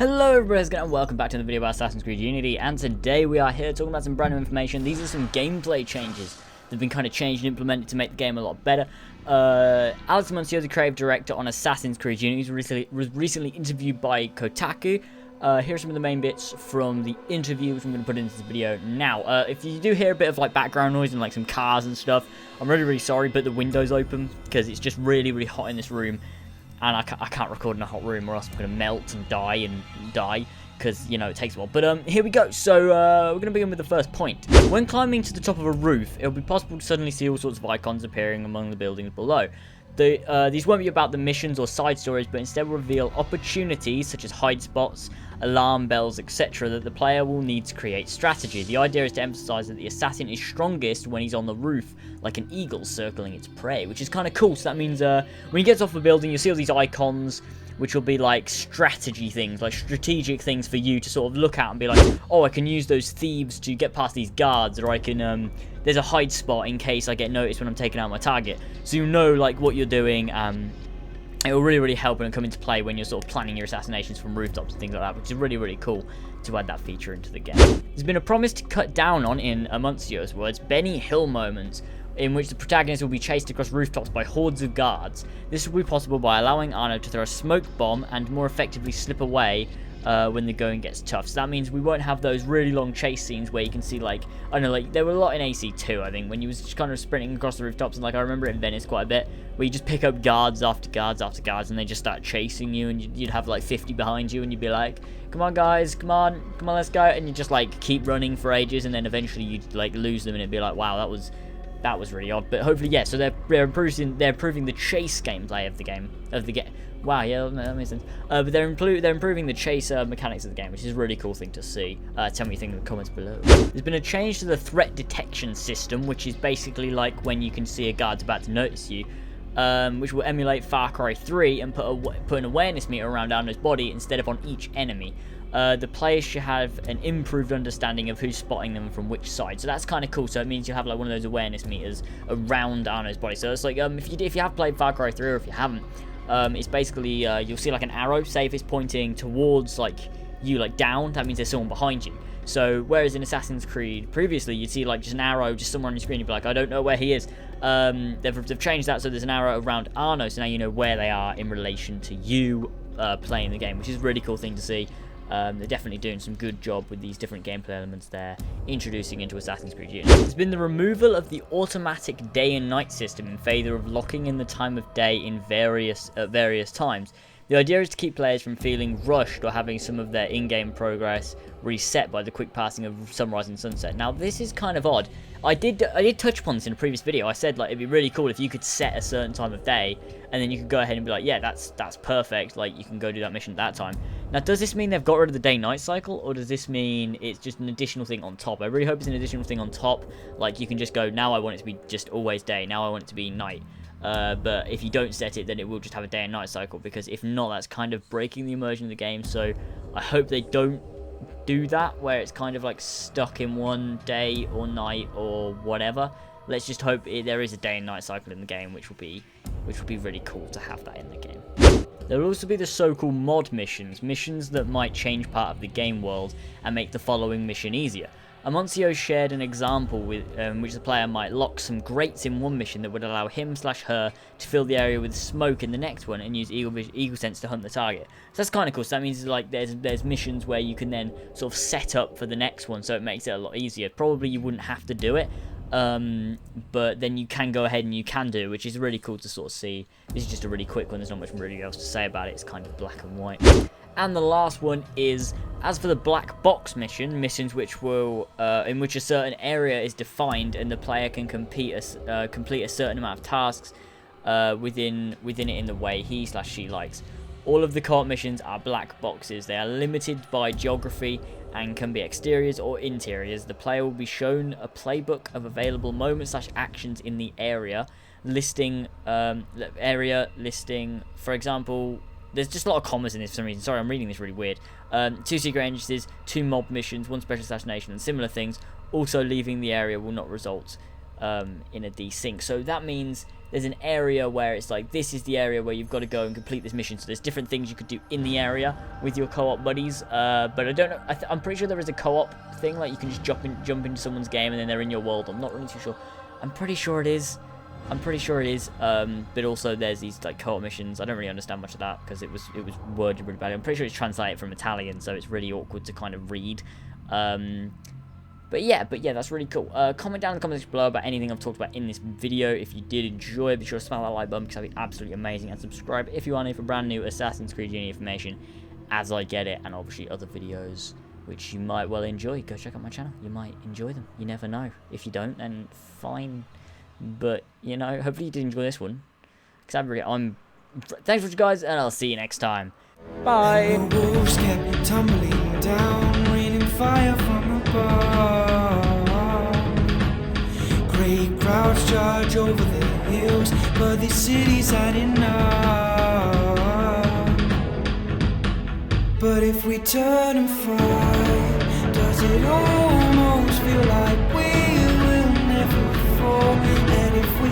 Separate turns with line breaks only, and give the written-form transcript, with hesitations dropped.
Hello everybody, and welcome back to another video about Assassin's Creed Unity, and today we are here talking about some brand new information. These are some gameplay changes that have been kind of changed and implemented to make the game a lot better. Alex Monsieur, the creative director on Assassin's Creed Unity, was recently interviewed by Kotaku. Here are some of the main bits from the interview, which I'm going to put into this video now. If you do hear a bit of like background noise and like some cars and stuff, I'm really sorry, but the window's open because it's just really hot in this room. And I can't record in a hot room or else I'm going to melt and die because, you know, it takes a while. But here we go. So we're going to begin with the first point. When climbing to the top of a roof, it'll be possible to suddenly see all sorts of icons appearing among the buildings below. These won't be about the missions or side stories, but instead will reveal opportunities such as hide spots, alarm bells, etc. that the player will need to create strategy. The idea is to emphasize that the assassin is strongest when he's on the roof, like an eagle circling its prey, which is kind of cool. So that means when he gets off the building, you'll see all these icons, which will be like strategy things, like strategic things for you to sort of look at and be like, oh, I can use those thieves to get past these guards, or I can, there's a hide spot in case I get noticed when I'm taking out my target. So you know, like, what you're doing. It will really help when it come into play when you're sort of planning your assassinations from rooftops and things like that, which is really cool to add that feature into the game. There's been a promise to cut down on, in Amuncio's words, Benny Hill moments, in which the protagonist will be chased across rooftops by hordes of guards. This will be possible by allowing Arno to throw a smoke bomb and more effectively slip away when the going gets tough. So that means we won't have those really long chase scenes where you can see, like, I don't know, like, there were a lot in AC2, I think, when you was just kind of sprinting across the rooftops, and, like, I remember it in Venice quite a bit, where you just pick up guards after guards after guards, and they just start chasing you, and you'd have, like, 50 behind you, and you'd be like, come on, guys, come on, let's go, and you just, like, keep running for ages, and then eventually you'd, like, lose them, and it'd be like, wow, that was really odd. But hopefully, yeah, so they're improving the chase gameplay of the game. Wow, yeah, that makes sense. But they're improving the chase mechanics of the game, which is a really cool thing to see. Tell me what you think in the comments below. There's been a change to the threat detection system, which is basically like when you can see a guard's about to notice you, which will emulate Far Cry 3 and put an awareness meter around Arno's body instead of on each enemy. The players should have an improved understanding of who's spotting them from which side, so that's kind of cool. So it means you have like one of those awareness meters around Arno's body. So it's like if you have played Far Cry 3, or if you haven't, it's basically you'll see like an arrow. Say if it's pointing towards like you, like down, that means there's someone behind you. So whereas in Assassin's Creed previously you'd see like just an arrow just somewhere on your screen, you'd be like, I don't know where he is. They've changed that so there's an arrow around Arno, so now you know where they are in relation to you playing the game, which is a really cool thing to see. They're definitely doing some good job with these different gameplay elements they're introducing into Assassin's Creed Unity. There's been the removal of the automatic day and night system in favour of locking in the time of day in at various times. The idea is to keep players from feeling rushed or having some of their in-game progress reset by the quick passing of sunrise and sunset. Now, this is kind of odd. I did touch upon this in a previous video. I said, like, it'd be really cool if you could set a certain time of day, and then you could go ahead and be like, yeah, that's perfect. Like, you can go do that mission at that time. Now, does this mean they've got rid of the day-night cycle, or does this mean it's just an additional thing on top? I really hope it's an additional thing on top. Like, you can just go, now I want it to be just always day. Now I want it to be night. But if you don't set it, then it will just have a day and night cycle, because if not, that's kind of breaking the immersion of the game. So I hope they don't do that, where it's kind of like stuck in one day or night or whatever. Let's just hope there is a day and night cycle in the game, which will be really cool to have that in the game. There will also be the so-called mod missions that might change part of the game world and make the following mission easier. Amuncio shared an example with which the player might lock some grates in one mission that would allow him/her to fill the area with smoke in the next one and use eagle sense to hunt the target. So that's kind of cool. So that means like there's missions where you can then sort of set up for the next one, so it makes it a lot easier. Probably you wouldn't have to do it, but then you can go ahead and you can do, which is really cool to sort of see. This is just a really quick one. There's not much really else to say about it. It's kind of black and white. And the last one is, as for the black box missions which will, in which a certain area is defined and the player can complete a certain amount of tasks within it in the way he/she likes. All of the co-op missions are black boxes. They are limited by geography and can be exteriors or interiors. The player will be shown a playbook of available moments/actions in the area listing, for example. There's just a lot of commas in this for some reason. Sorry, I'm reading this really weird. 2 secret entrances, 2 mob missions, 1 special assassination, and similar things. Also, leaving the area will not result in a desync. So that means there's an area where it's like, this is the area where you've got to go and complete this mission. So there's different things you could do in the area with your co-op buddies. But I don't know. I'm pretty sure there is a co-op thing, like you can just jump into someone's game and then they're in your world. I'm not really too sure. I'm pretty sure it is. But also there's these like co-op missions. I don't really understand much of that because it was worded really badly. I'm pretty sure it's translated from Italian, so it's really awkward to kind of read. But yeah, that's really cool. Comment down in the comments below about anything I've talked about in this video. If you did enjoy, be sure to smash that like button because that'd be absolutely amazing. And subscribe if you are new for brand new Assassin's Creed Unity information as I get it. And obviously other videos which you might well enjoy. Go check out my channel. You might enjoy them. You never know. If you don't, then fine. But, you know, hopefully you did enjoy this one. Because thanks for watching, guys, and I'll see you next time. Bye!
The wolves kept tumbling down, raining fire from above. Great crowds charge over the hills, but the city's had enough. But if we turn and fight, does it almost feel like we will never fall? And if we